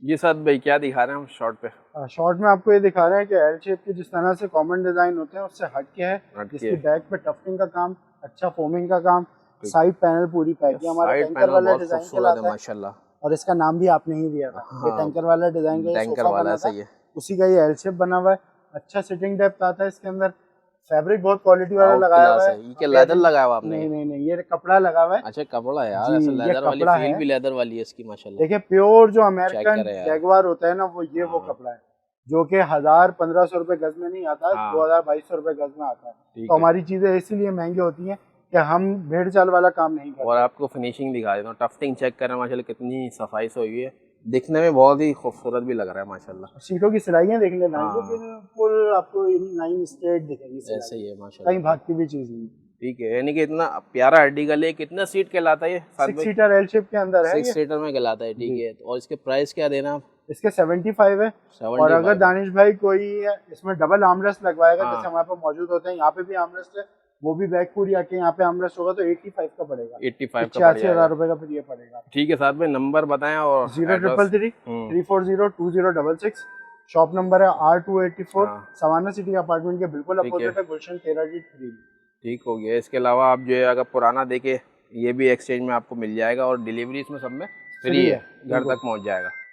जी साथ भाई क्या दिखा रहे हैं हम शॉर्ट पे? शॉर्ट में आपको ये दिखा रहे हैं कि एल शेप के जिस तरह से कॉमन डिजाइन होते हैं उससे हट के है, जिसकी बैक पे टफ्टिंग का काम, अच्छा फोमिंग का काम, साइड पैनल पूरी पैक है, हमारा साइड टैंकर पैनल वाला बहुत डिजाइन खूबसूरत है कहलाता है। माशाल्लाह। और इसका नाम भी आपने ही दिया था। ये हाँ, टैंकर वाला डिजाइन का ये टैंकर सोफा वाला बना है, था, सही है। उसी का ये एल शेप बना हुआ है। अच्छा सिटिंग डेप्थ आता है इसके अंदर। फैब्रिक बहुत क्वालिटी वाला आउट लगाया हुआ क्लास है। है ये। क्या लेदर लगाया हुआ आपने? नहीं नहीं नहीं, ये कपड़ा लगा हुआ है। अच्छा कपड़ा है यार, जी, ऐसा ये लेदर वाली कपड़ा फील है। भी लेदर वाली है इसकी माशाल्लाह। देखिए प्योर जो चेक अमेरिकन करें यार। जैगवार होता है ना, वो हाँ कपड़ा है, जो कि 1000-1500 रुपए गज में नहीं आता, हाँ 2000-2200 रुपए गज में आता है। ठीक तो है। हमारी चीजें इसीलिए महंगी होती हैं कि हम भेड़ चाल वाला काम नहीं और करते। आपको फिनिशिंग दिखा देता हूँ, टफ्टिंग चेक करें माशाल्लाह कितनी सफाई से हुई है, दिखने में बहुत ही खूबसूरत भी लग रहा है माशाल्लाह। सीटों की सिलाइयाँ देख लेना, वो हाँ बिल्कुल आपको नाइन स्ट्रेट दिखेंगी ऐसे ही सिलाई, है कहीं माशाल्लाह। भागती भी चीज नहीं। ठीक है, यानी कि इतना प्यारा आर्टिकल है। कितना सीट कहलाता है ये साथ 6 भाई? सीटर एल शेप के अंदर है 6 ये। सीटर में कहलाता है, ठीक जी, है। और इसके प्राइस क्या देना आप? इसके 75 है। और अगर 75 है। दानिश भाई कोई इसमें डबल आर्मरेस्ट लगवाएगा, जैसे हाँ हमारे पास मौजूद होते हैं, यहाँ पे भी आर्मरेस्ट है, वो भी बैक पूरी आके यहाँ पे आर्मरेस्ट होगा, तो 85 का पड़ेगा। 85 का पड़ 85,000 जाएगा। रुपए का फिर ये पड़ेगा। ठीक है साथ में नंबर बताएं और zero address. Triple three 3402066। Shop number है R284, हाँ सवाना सिटी अपार्टमेंट के बिल्कुल ठीक है, अपोजिट है, गुलशन 13D3। ठीक हो गया। इसके अलावा आप जो है अगर पुराना देखे, ये भी एक्सचेंज में आपको मिल जाएगा और डिलीवरी इसमें सब में फ्री फ्री है, है घर बिल्कुल। तक पहुंच जाएगा।